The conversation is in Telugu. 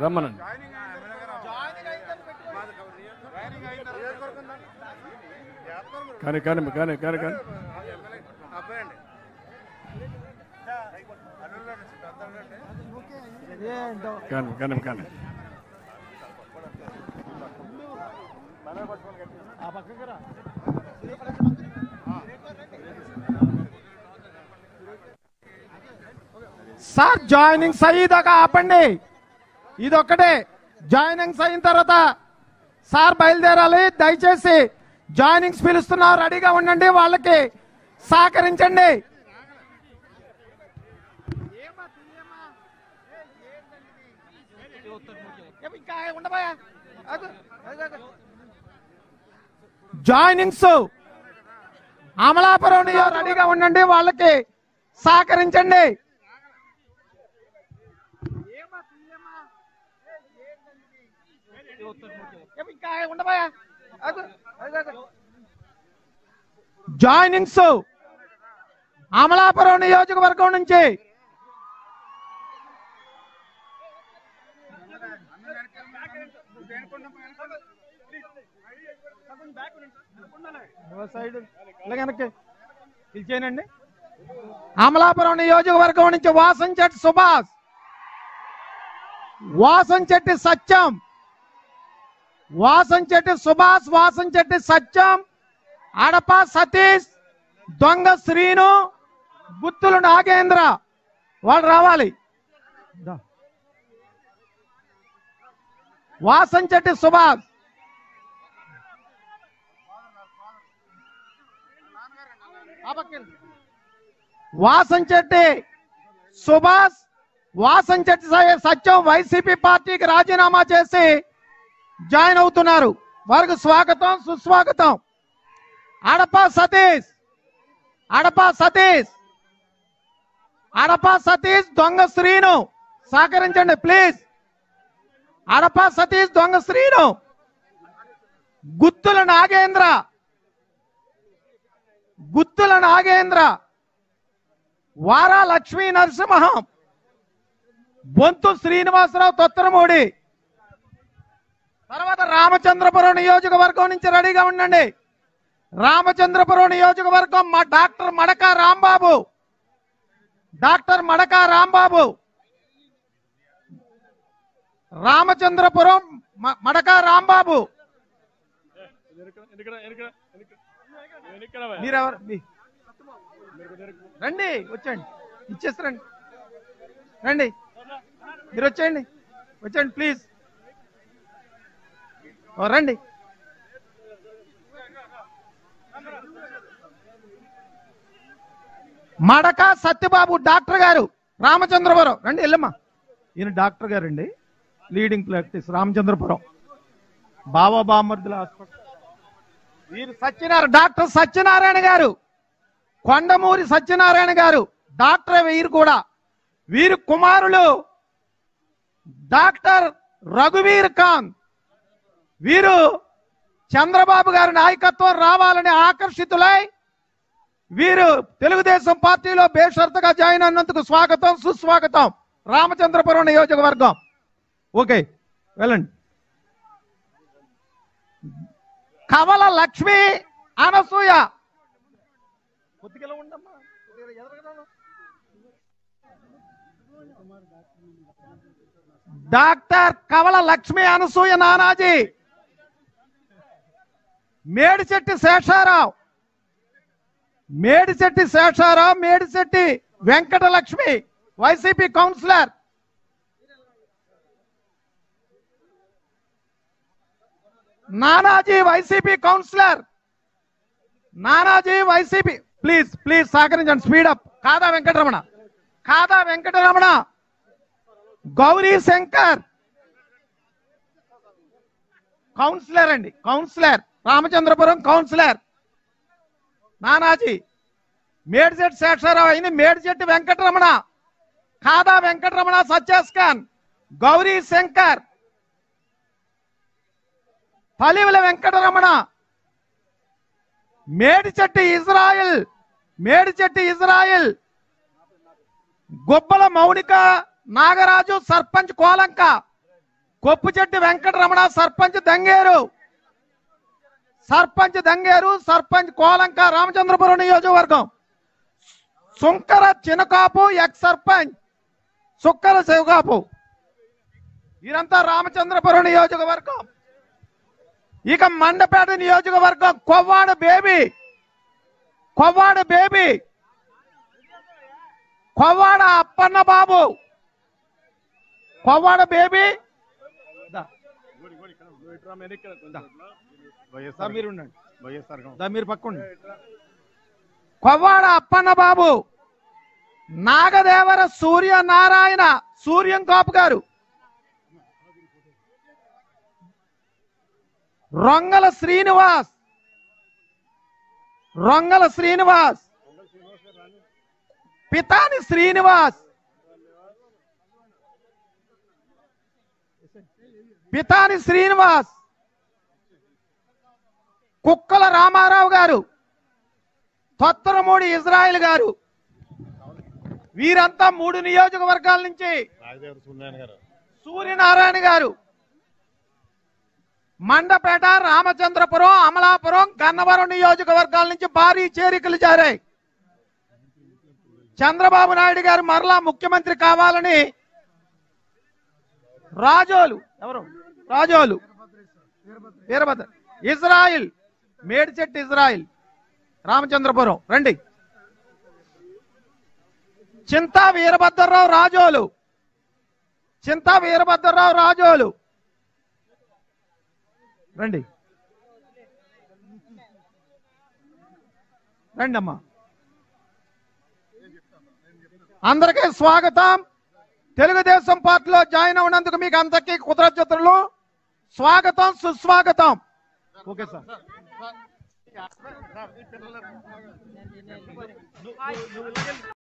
రమ్మనండి. కానీ కానీ కానీ కానీ కానీ కానీ కానీ కానీ సార్ జాయినింగ్స్ అయ్యేదాకా ఆపండి. ఇదొక్కటే జాయినింగ్స్ అయిన తర్వాత సార్ బయలుదేరాలి. దయచేసి జాయినింగ్స్ పిలుస్తున్నారు, రెడీగా ఉండండి, వాళ్ళకి సహకరించండి. జాయినింగ్స్ అమలాపురం రెడీగా ఉండండి, వాళ్ళకి సహకరించండి. జాయినింగ్స్ అమలాపురం నియోజకవర్గం నుంచి పిలిచేనండి. అమలాపురం నియోజకవర్గం నుంచి వాసంచెట్టి సుభాష్, వాసంచెట్టి సత్యం, వాసంచెట్టి సుభాష్, వాసంచెట్టి సత్యం, అడప సతీష్, దొంగ శ్రీను, గుత్తులు నాగేంద్ర వాళ్ళు రావాలి. వాసంచెట్టి సుభాష్, వాసంచెట్టి సుభాష్, వాసంచెట్టి సత్యం వైసీపీ పార్టీకి రాజీనామా చేసి జాయిన్ అవుతున్నారు. వారికి స్వాగతం సుస్వాగతం. అడప సతీష్, అడప సతీష్, అడప సతీష్, దొంగ శ్రీను సహకరించండి ప్లీజ్. అడప సతీష్, దొంగ శ్రీను, గుత్తుల నాగేంద్ర, గుత్తుల నాగేంద్ర, వారా లక్ష్మీ నరసింహం, బొంతు శ్రీనివాసరావు తొత్తరమూడి. తర్వాత రామచంద్రపురం నియోజకవర్గం నుంచి రెడీగా ఉండండి. రామచంద్రపురం నియోజకవర్గం మా డాక్టర్ మడక రాంబాబు, డాక్టర్ మడక రాంబాబు, రామచంద్రపురం మడక రాంబాబు. మీరెవరు? రండి, వచ్చండి, ఇచ్చేస్తారండి, రండి, మీరు వచ్చేయండి, వచ్చేయండి ప్లీజ్, రండి. మడక సత్యబాబు డాక్టర్ గారు, రామచంద్రపురం రండి, వెళ్ళమ్మా. ఈయన డాక్టర్ గారు అండి, లీడింగ్ ప్రాక్టీస్ రామచంద్రపురం, బాబా బామర్దుల హాస్పిటల్. వీరు సత్యనారాయణ, డాక్టర్ సత్యనారాయణ గారు, కొండమూరి సత్యనారాయణ గారు డాక్టర్. వీరు కూడా, వీరు కుమారులు డాక్టర్ రఘువీర్ ఖాన్. వీరు చంద్రబాబు గారి నాయకత్వం రావాలని ఆకర్షితులై వీరు తెలుగుదేశం పార్టీలో బేషరతుగా జాయిన్ అన్నందుకు స్వాగతం సుస్వాగతం. రామచంద్రపురం నియోజకవర్గం. ఓకే, వెళ్ళండి. కవల Lakshmi Anasuya, doctor Kavala Lakshmi Anasuya Nanaji, Medichetti Sesharao, Medichetti Sesharao, Medichetti Venkatalakshmi YCP councillor, Nanaji YCP councillor, Nanaji YCP. Please please సహకరించండి, స్పీడప్. కాదా వెంకటరమణ, కాదా వెంకటరమణ, గౌరీ శంకర్ కౌన్సిలర్ అండి, కౌన్సిలర్ రామచంద్రపురం కౌన్సిలర్ నానాజీ. మేడిచెట్టి శేషారావు అయింది, మేడిచెట్టి వెంకటరమణ, కాదా వెంకటరమణ, సత్యాస్ ఖాన్, గౌరీ శంకర్, పలివల వెంకటరమణ, మేడిచెట్టి ఇజ్రాయిల్, మేడిచెట్టి ఇజ్రాయిల్, గుబ్బల మౌనిక నాగరాజు సర్పంచ్ కోలంక, కొప్పుచెట్టి వెంకటరమణ సర్పంచ్ దంగేరు, సర్పంచ్ కోలంక రామచంద్రపురం నియోజకవర్గం. సుంకర చినకాపు ఎక్స్ సర్పంచ్ సుక్కల శివకాపు, వీరంతా రామచంద్రపురం నియోజకవర్గం. ఇక మండపేట నియోజకవర్గం కొవ్వాడ బేబీ, కొవ్వాడ అప్పన్న బాబు, కొవ్వాడ బేబీ మీరు పక్కండి. కొవ్వాడ అప్పన్న బాబు, నాగదేవర సూర్యనారాయణ సూర్యం కాపు గారు, రొంగల శ్రీనివాస్, పితాని శ్రీనివాస్, కుక్కల రామారావు గారు, తొత్తరమూడి ఇజ్రాయిల్ గారు. వీరంతా 3 నియోజకవర్గాల నుంచి. సూర్యనారాయణ గారు మండపేట, రామచంద్రపురం, అమలాపురం, గన్నవరం నియోజకవర్గాల నుంచి భారీ చేరికలు జారాయి. చంద్రబాబు నాయుడు గారు మరలా ముఖ్యమంత్రి కావాలని రాజోలు వీరభద్ర ఇజ్రాయిల్, మేడిచెట్టి ఇజ్రాయిల్, రామచంద్రపురం రండి. చింతా వీరభద్రరావు రాజోలు రండి అమ్మా. అందరికీ స్వాగతం. తెలుగుదేశం పార్టీలో జాయిన్ అవునందుకు మీకు అందరికీ కృతజ్ఞతలు. స్వాగతం, సుస్వాగతం. Okay sir.